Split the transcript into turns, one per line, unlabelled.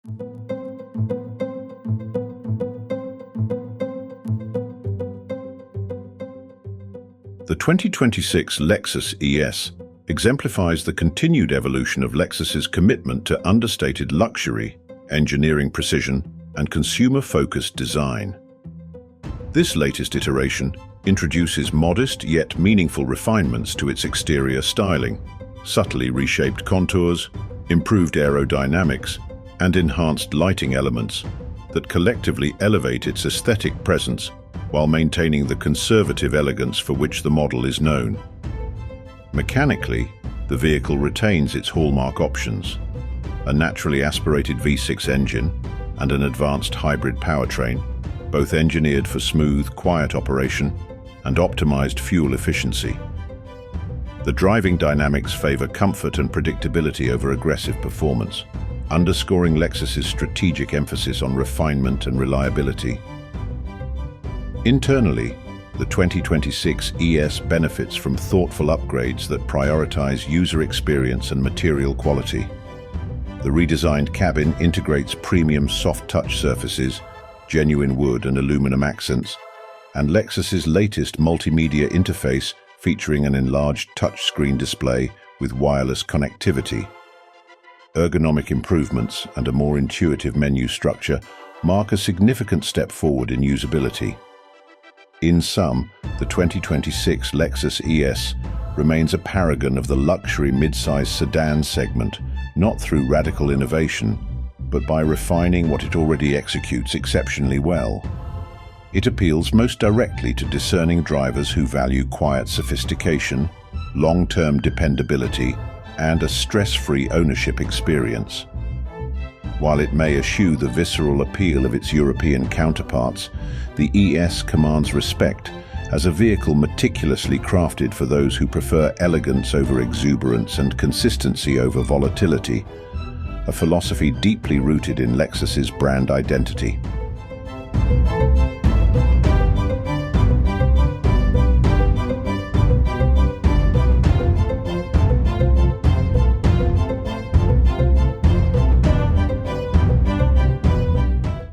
The 2026 Lexus ES exemplifies the continued evolution of Lexus's commitment to understated luxury, engineering precision, and consumer-focused design. This latest iteration introduces modest yet meaningful refinements to its exterior styling, subtly reshaped contours, improved aerodynamics, and enhanced lighting elements that collectively elevate its aesthetic presence while maintaining the conservative elegance for which the model is known. Mechanically, the vehicle retains its hallmark options: a naturally aspirated V6 engine and an advanced hybrid powertrain, both engineered for smooth, quiet operation and optimized fuel efficiency. The driving dynamics favor comfort and predictability over aggressive performance, underscoring Lexus's strategic emphasis on refinement and reliability. Internally, the 2026 ES benefits from thoughtful upgrades that prioritize user experience and material quality. The redesigned cabin integrates premium soft-touch surfaces, genuine wood and aluminum accents, and Lexus's latest multimedia interface featuring an enlarged touchscreen display with wireless connectivity. Ergonomic improvements and a more intuitive menu structure mark a significant step forward in usability. In sum, the 2026 Lexus ES remains a paragon of the luxury mid-size sedan segment, not through radical innovation, but by refining what it already executes exceptionally well. It appeals most directly to discerning drivers who value quiet sophistication, long-term dependability, and a stress-free ownership experience. While it may eschew the visceral appeal of its European counterparts, the ES commands respect as a vehicle meticulously crafted for those who prefer elegance over exuberance and consistency over volatility, a philosophy deeply rooted in Lexus's brand identity.